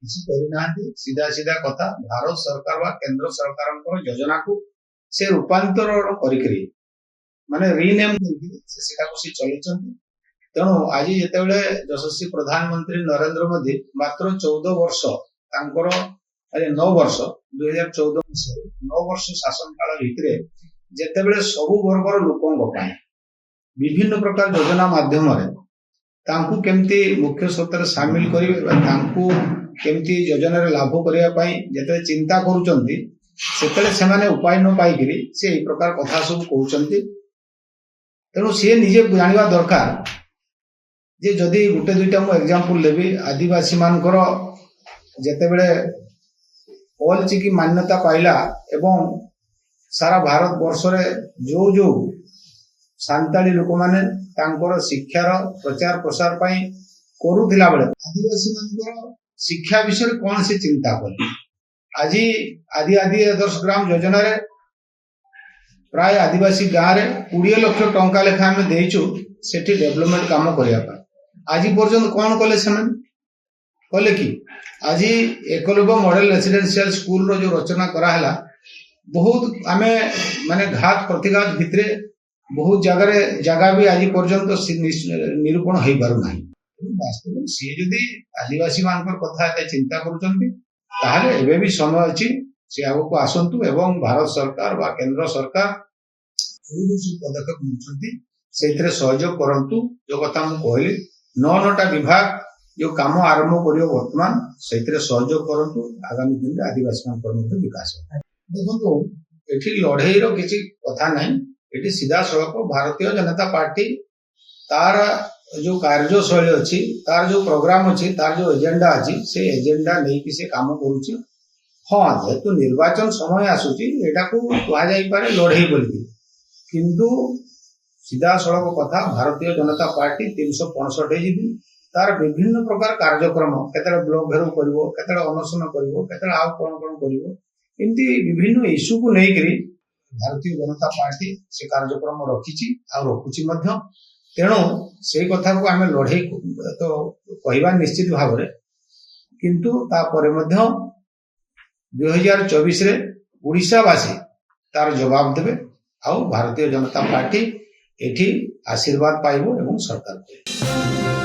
କିଛି କରିନାହାନ୍ତି। ସିଧା ସିଧା କଥା ଭାରତ ସରକାର ବା କେନ୍ଦ୍ର ସରକାରଙ୍କର ଯୋଜନାକୁ ସେ ରୂପାନ୍ତରଣ କରିକିରି ମାନେ ରିନେମ୍ କରିକିରି ସେଟାକୁ ସେ ଚଲେଇଛନ୍ତି। ତେଣୁ ଆଜି ଯେତେବେଳେ ଯଶସ୍ୱୀ ପ୍ରଧାନମନ୍ତ୍ରୀ ନରେନ୍ଦ୍ର ମୋଦି ମାତ୍ର 14 ବର୍ଷ ତାଙ୍କର 9 ବର୍ଷ 2014 ମସିହାରୁ 9 ବର୍ଷ ଶାସନ କାଳ ଭିତରେ ଯେତେବେଳେ ସବୁ ବର୍ଗର ଲୋକଙ୍କ ପାଇଁ ବିଭିନ୍ନ ପ୍ରକାର ଯୋଜନା ମାଧ୍ୟମରେ ତାଙ୍କୁ କେମିତି ମୁଖ୍ୟ ସ୍ରୋତରେ ସାମିଲ କରିବେ ବା ତାଙ୍କୁ କେମିତି ଯୋଜନାରେ ଲାଭ କରିବା ପାଇଁ ଯେତେବେଳେ ଚିନ୍ତା କରୁଛନ୍ତି ସେତେବେଳେ ସେମାନେ ଉପାୟ ନ ପାଇକିରି ସେ ଏହି ପ୍ରକାର କଥା ସବୁ କହୁଛନ୍ତି। ତେଣୁ ସିଏ ନିଜେ ଜାଣିବା ଦରକାର ଯେ ଯଦି ଗୋଟେ ଦୁଇଟା ମୁଁ ଏକ୍ସାମ୍ପଲ ଦେବି, ଆଦିବାସୀ ମାନଙ୍କର ଯେତେବେଳେ ଅଲଚିକି ମାନ୍ୟତା ପାଇଲା ଏବଂ ସାରା ଭାରତ ବର୍ଷରେ ଯୋଉ ସାନ୍ତାଳୀ ଲୋକମାନେ ତାଙ୍କର ଶିକ୍ଷାର ପ୍ରଚାର ପ୍ରସାର ପାଇଁ କରୁଥିଲା ବେଳେ ଆଦିବାସୀ ମାନଙ୍କର ଶିକ୍ଷା ବିଷୟରେ କଣ ସେ ଚିନ୍ତା କଲେ। ଆଜି ଆଦି ଆଦର୍ଶ ଗ୍ରାମ ଯୋଜନାରେ ପ୍ରାୟ ଆଦିବାସୀ ଗାଁରେ 20 ଲକ୍ଷ ଟଙ୍କା ଲେଖା ଆମେ ଦେଇଛୁ ସେଠି ଡେଭଲପମେଣ୍ଟ କାମ କରିବା ପାଇଁ। ଆଜି ପର୍ଯ୍ୟନ୍ତ କଣ କଲେ ସେମାନେ କଲେ କି ଆଜି ଏକଲବ୍ୟ ମଡେଲ ରେସିଡେନ୍ସିଆଲ ସ୍କୁଲ ର ଯୋଉ ରଚନା କରାହେଲା ବହୁତ ଆମେ ମାନେ ଘାତ ପ୍ରତିଘାତ ଭିତରେ ବହୁତ ଜାଗାରେ ଜାଗା ବି ଆଜି ପର୍ଯ୍ୟନ୍ତ ନିରୂପଣ ହେଇପାରୁନାହିଁ। ବାସ୍ତବରେ ସିଏ ଯଦି ଆଦିବାସୀ ମାନଙ୍କର କଥା ଏତେ ଚିନ୍ତା କରୁଛନ୍ତି ତାହେଲେ ଏବେ ବି ସମୟ ଅଛି, ସେ ଆଗକୁ ଆସନ୍ତୁ ଏବଂ ଭାରତ ସରକାର ବା କେନ୍ଦ୍ର ସରକାର ଯୋଉ ପଦକ୍ଷେପ ନେଉଛନ୍ତି ସେଇଥିରେ ସହଯୋଗ କରନ୍ତୁ। ଯୋଉ କଥା ମୁଁ କହିଲି 9ଟା ବିଭାଗ ଯୋଉ କାମ ଆରମ୍ଭ କରିବ ବର୍ତ୍ତମାନ ସେଇଥିରେ ସହଯୋଗ କରନ୍ତୁ। ଆଗାମୀ ଦିନରେ ଆଦିବାସୀ ମାନଙ୍କର ମଧ୍ୟ ବିକାଶ ହେବ। ଦେଖନ୍ତୁ ଏଠି ଲଢେଇର କିଛି କଥା ନାହିଁ, ଏଠି ସିଧାସଳଖ ଭାରତୀୟ ଜନତା ପାର୍ଟି ତାର ଯୋଉ କାର୍ଯ୍ୟଶୈଳୀ ଅଛି, ତାର ଯୋଉ ପ୍ରୋଗ୍ରାମ ଅଛି, ତାର ଯୋଉ ଏଜେଣ୍ଡା ଅଛି ସେ ଏଜେଣ୍ଡା ନେଇକି ସେ କାମ କରୁଛି। ହଁ, ଯେହେତୁ ନିର୍ବାଚନ ସମୟ ଆସୁଛି ଏଟାକୁ କୁହାଯାଇପାରେ ଲଢେଇ ବୋଲିକି, କିନ୍ତୁ ସିଧାସଳଖ କଥା ଭାରତୀୟ ଜନତା ପାର୍ଟି 365 ଦିନ ତାର ବିଭିନ୍ନ ପ୍ରକାର କାର୍ଯ୍ୟକ୍ରମ କେତେବେଳେ ବ୍ଲକ ଘେରାଉ କରିବ, କେତେବେଳେ ଅନଶନ କରିବ, କେତେବେଳେ ଆଉ କଣ କରିବ, ଏମିତି ବିଭିନ୍ନ ଇସ୍ୟୁକୁ ନେଇକରି ଭାରତୀୟ ଜନତା ପାର୍ଟି ସେ କାର୍ଯ୍ୟକ୍ରମ ରଖିଛି ଆଉ ରଖୁଛି ମଧ୍ୟ। ତେଣୁ ସେଇ କଥାକୁ ଆମେ ଲଢେଇ ତ କହିବା ନିଶ୍ଚିତ ଭାବରେ, କିନ୍ତୁ ତାପରେ ମଧ୍ୟ 2024ରେ ଓଡ଼ିଶାବାସୀ ତାର ଜବାବ ଦେବେ ଆଉ ଭାରତୀୟ ଜନତା ପାର୍ଟି ଏଠି ଆଶୀର୍ବାଦ ପାଇବ ଏବଂ ସରକାର ପାଇବ।